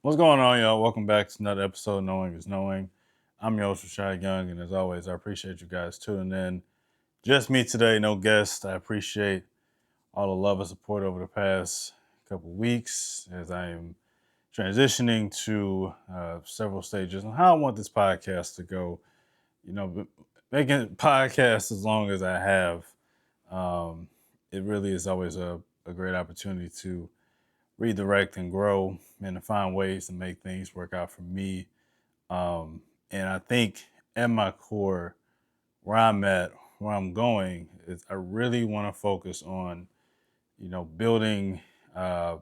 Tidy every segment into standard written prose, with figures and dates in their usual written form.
What's going on, y'all? Welcome back to another episode of Knowing is Knowing. I'm your host, Rashad Young, and as always, I appreciate you guys tuning in. Just me today, no guest. I appreciate all the love and support over the past couple weeks as I am transitioning to several stages on how I want this podcast to go. Making podcasts as long as I have, um, it really is always a great opportunity to redirect and grow and to find ways to make things work out for me. And I think at my core, where I'm at, where I'm going, is I really want to focus on, building uh,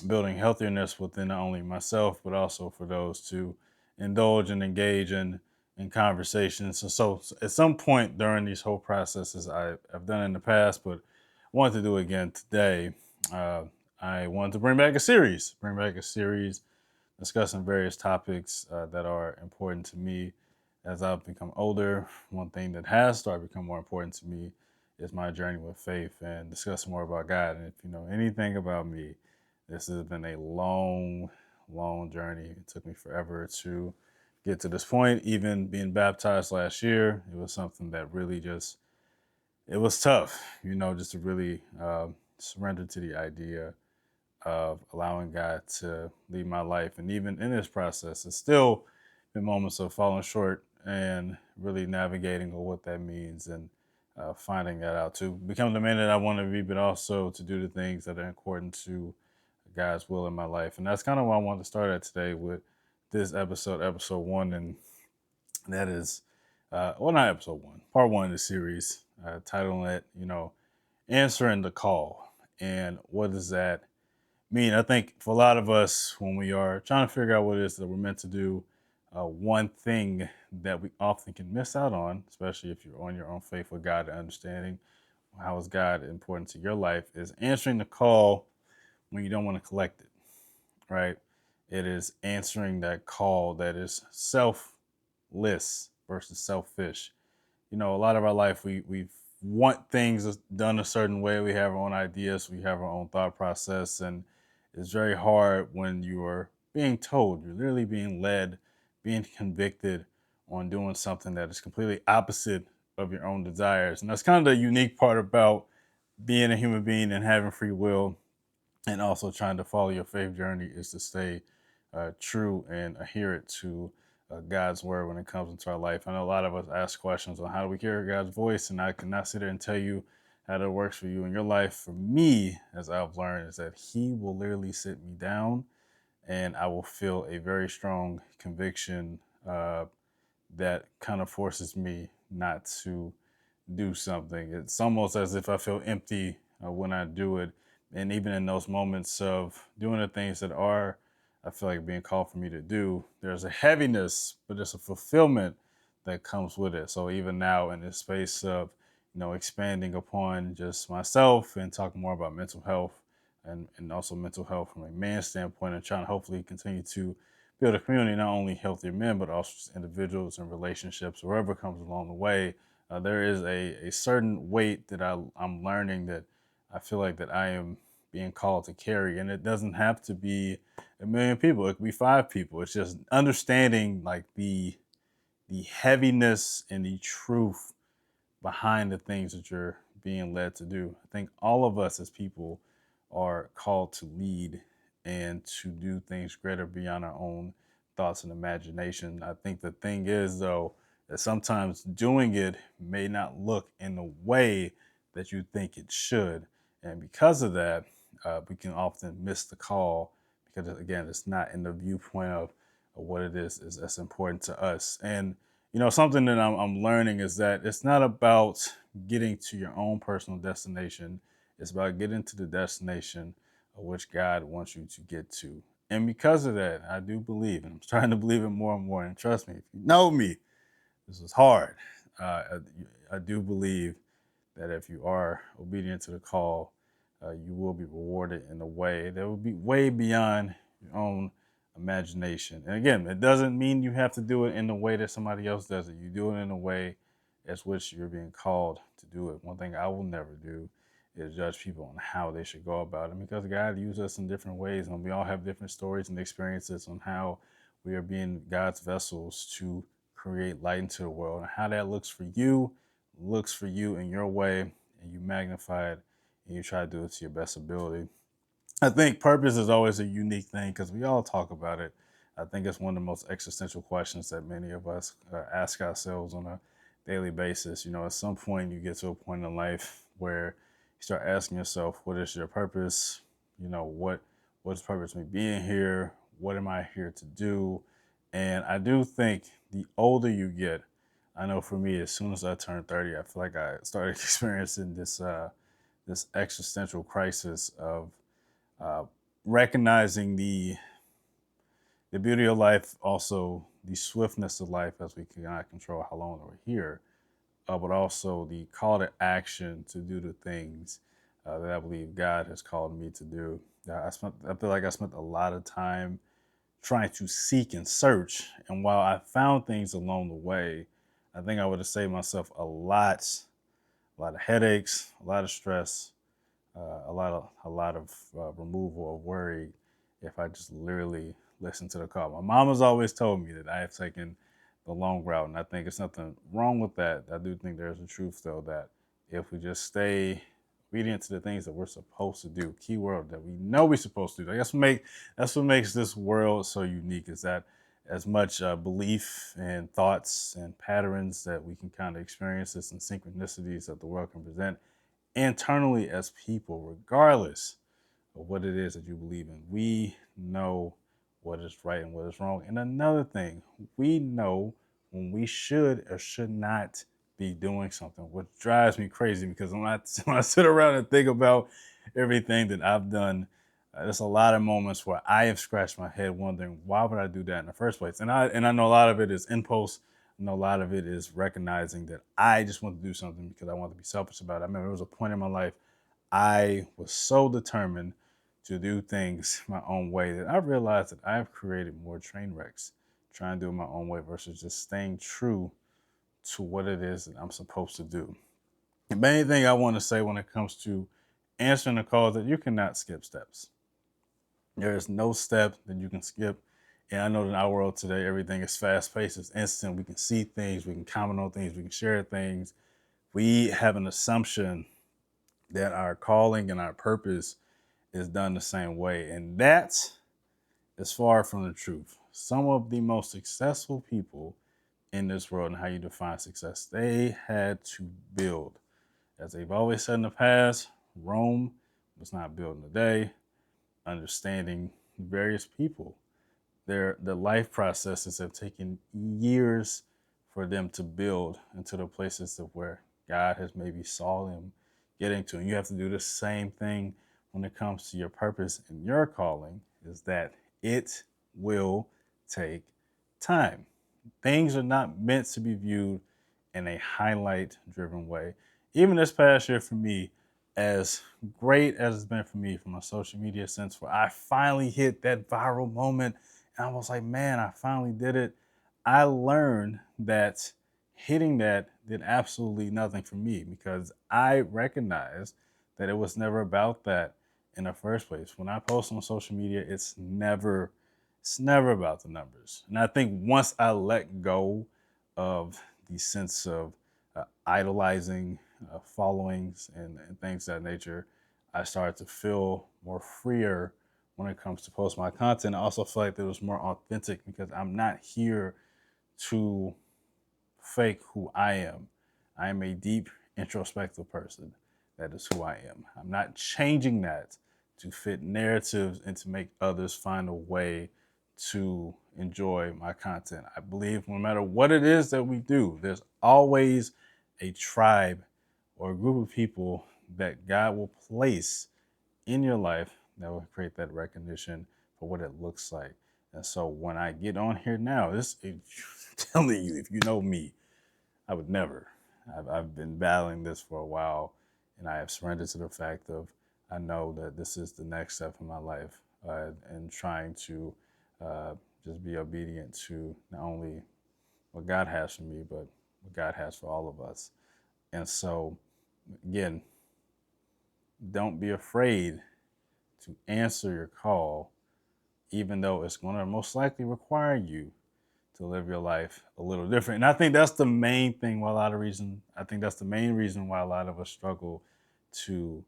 building healthiness within not only myself but also for those to indulge and engage in conversations. So at some point during these whole processes, I've done in the past, but I wanted to do it again today. Uh, I wanted to bring back a series discussing various topics that are important to me as I've become older. One thing that has started to become more important to me is my journey with faith and discussing more about God. And if you know anything about me, this has been a long, long journey. It took me forever to get to this point. Even being baptized last year, it was something that really just, it was tough, just to really surrender to the idea of allowing God to lead my life. And even in this process, it's still been moments of falling short and really navigating what that means and finding that out to become the man that I want to be, but also to do the things that are important to God's will in my life. And that's kind of what I want to start at today with this episode one. And that is, not episode one, part one of the series, titling it, answering the call. And what does that mean? I think for a lot of us, when we are trying to figure out what it is that we're meant to do, one thing that we often can miss out on, especially if you're on your own faith with God and understanding how is God important to your life, is answering the call when you don't want to collect it, right? It is answering that call that is selfless versus selfish. A lot of our life, we want things done a certain way. We have our own ideas, we have our own thought process, and it's very hard when you are being told, you're literally being led, being convicted on doing something that is completely opposite of your own desires. And that's kind of the unique part about being a human being and having free will, and also trying to follow your faith journey, is to stay true and adherent to God's word when it comes into our life. I know a lot of us ask questions on how do we hear God's voice, and I cannot sit there and tell you how that works for you in your life. For me, as I've learned, is that He will literally sit me down, and I will feel a very strong conviction that kind of forces me not to do something. It's almost as if I feel empty when I do it. And even in those moments of doing the things that are, I feel like being called for me to do, there's a heaviness, but there's a fulfillment that comes with it. So even now in this space of, expanding upon just myself and talking more about mental health and also mental health from a man's standpoint, and trying to hopefully continue to build a community, not only healthier men, but also just individuals and relationships, wherever comes along the way. There is a certain weight that I'm learning that I feel like that I am being called to carry. And it doesn't have to be a million people. It could be five people. It's just understanding like the heaviness and the truth behind the things that you're being led to do. I think all of us as people are called to lead and to do things greater beyond our own thoughts and imagination. I think the thing is, though, that sometimes doing it may not look in the way that you think it should. And because of that, we can often miss the call because, again, it's not in the viewpoint of what it is that's important to us. And something that I'm learning is that it's not about getting to your own personal destination. It's about getting to the destination of which God wants you to get to. And because of that, I do believe, and I'm starting to believe it more and more. And trust me, if you know me, this is hard. I do believe that if you are obedient to the call, you will be rewarded in a way that will be way beyond your own imagination. And again, it doesn't mean you have to do it in the way that somebody else does it. You do it in a way as which you're being called to do it. One thing I will never do is judge people on how they should go about it, because God uses us in different ways, and we all have different stories and experiences on how we are being God's vessels to create light into the world, and how that looks for you in your way, and you magnify it and you try to do it to your best ability. I think purpose is always a unique thing because we all talk about it. I think it's one of the most existential questions that many of us ask ourselves on a daily basis. At some point, you get to a point in life where you start asking yourself, "What is your purpose? What's purpose me being here? What am I here to do?" And I do think the older you get, I know for me, as soon as I turned 30, I feel like I started experiencing this existential crisis of uh, recognizing the beauty of life, also the swiftness of life, as we cannot control how long we're here, but also the call to action to do the things that I believe God has called me to do. I feel like I spent a lot of time trying to seek and search, and while I found things along the way, I think I would have saved myself a lot of headaches, a lot of stress, a lot of removal of worry if I just literally listen to the call. My mom has always told me that I have taken the long route, and I think there's nothing wrong with that. I do think there's a truth though that if we just stay obedient to the things that we're supposed to do, key word that we know we're supposed to do. That's what makes this world so unique. Is that as much belief and thoughts and patterns that we can kind of experience this and synchronicities that the world can present internally as people, regardless of what it is that you believe in. We know what is right and what is wrong. And another thing, we know when we should or should not be doing something, which drives me crazy because when I sit around and think about everything that I've done, there's a lot of moments where I have scratched my head wondering why would I do that in the first place. And I know a lot of it is impulse. I know a lot of it is recognizing that I just want to do something because I want to be selfish about it. I remember there was a point in my life I was so determined to do things my own way that I realized that I've created more train wrecks trying to do it my own way versus just staying true to what it is that I'm supposed to do. The main thing I want to say when it comes to answering the call is that you cannot skip steps. There is no step that you can skip. And I know that in our world today, everything is fast paced, it's instant. We can see things, we can comment on things, we can share things. We have an assumption that our calling and our purpose is done the same way. And that is far from the truth. Some of the most successful people in this world and how you define success, they had to build. As they've always said in the past, Rome was not built in a day. Understanding various people, the life processes have taken years for them to build into the places of where God has maybe saw them getting to. And you have to do the same thing when it comes to your purpose and your calling, is that it will take time. Things are not meant to be viewed in a highlight driven way. Even this past year for me, as great as it's been for me from a social media sense, where I finally hit that viral moment and I was like, man, I finally did it. I learned that hitting that did absolutely nothing for me because I recognized that it was never about that in the first place. When I post on social media, it's never about the numbers. And I think once I let go of the sense of idolizing followings and things of that nature, I started to feel more freer when it comes to post my content. I also feel like it was more authentic because I'm not here to fake who I am. I am a deep introspective person. That is who I am. I'm not changing that to fit narratives and to make others find a way to enjoy my content. I believe no matter what it is that we do, there's always a tribe or a group of people that God will place in your life that will create that recognition for what it looks like. And so when I get on here now, I'm telling you, if you know me, I would never. I've been battling this for a while, and I have surrendered to the fact of I know that this is the next step in my life, and trying to uh, just be obedient to not only what God has for me, but what God has for all of us. And so, again, Don't be afraid to answer your call, even though it's going to most likely require you to live your life a little different. And I think that's the main thing why I think that's the main reason why a lot of us struggle to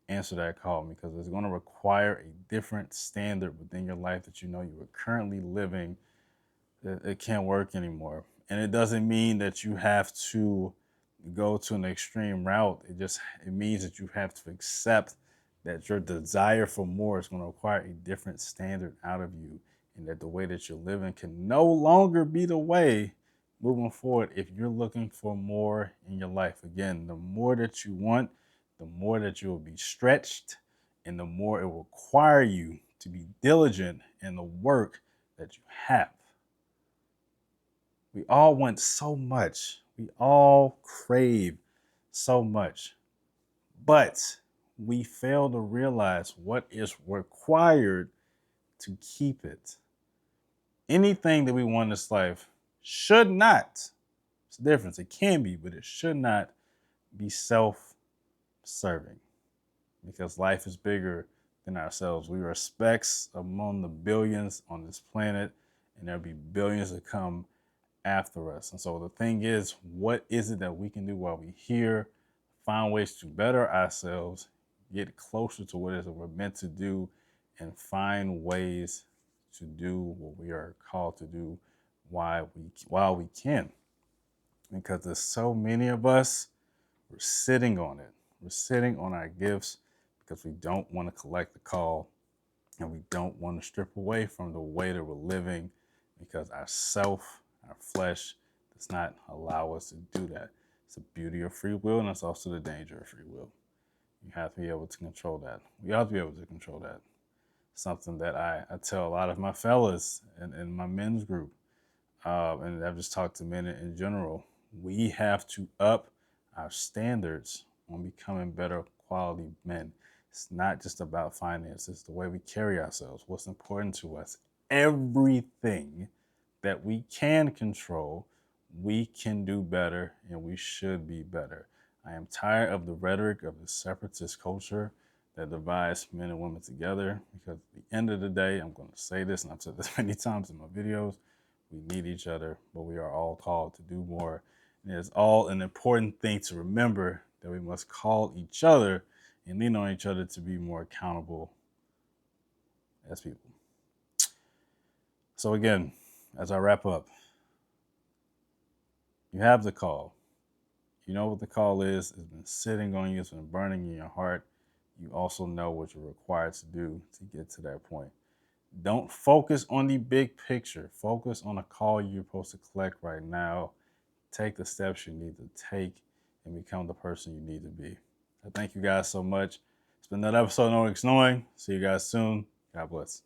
answer that call, because it's going to require a different standard within your life that you know you are currently living. It can't work anymore. And it doesn't mean that you have to go to an extreme route. It means that you have to accept that your desire for more is going to require a different standard out of you, and that the way that you're living can no longer be the way moving forward if you're looking for more in your life. Again, the more that you want, the more that you will be stretched, and the more it will require you to be diligent in the work that you have. We all want so much. We all crave so much. But we fail to realize what is required to keep it. Anything that we want in this life should not, it's a difference, it can be, but it should not be self serving, because life is bigger than ourselves. We are specks among the billions on this planet, and there'll be billions to come after us. And so the thing is, what is it that we can do while we're here? Find ways to better ourselves, get closer to what it is that we're meant to do, and find ways to do what we are called to do while we can. Because there's so many of us, we're sitting on it. We're sitting on our gifts because we don't want to collect the call, and we don't want to strip away from the way that we're living, because our flesh does not allow us to do that. It's the beauty of free will, and it's also the danger of free will. You have to be able to control that. We have to be able to control that. Something that I tell a lot of my fellas in my men's group, and I've just talked to men in general. We have to up our standards on becoming better quality men. It's not just about finances, it's the way we carry ourselves, what's important to us. Everything that we can control, we can do better, and we should be better. I am tired of the rhetoric of the separatist culture that divides men and women together, because at the end of the day, I'm going to say this, and I've said this many times in my videos, we need each other, but we are all called to do more. And it's all an important thing to remember, that we must call each other and lean on each other to be more accountable as people. So again, as I wrap up, you have the call. You know what the call is. It's been sitting on you. It's been burning in your heart. You also know what you're required to do to get to that point. Don't focus on the big picture. Focus on a call you're supposed to collect right now. Take the steps you need to take and become the person you need to be. I thank you guys so much. It's been another episode of Knowing is Knowing. See you guys soon. God bless.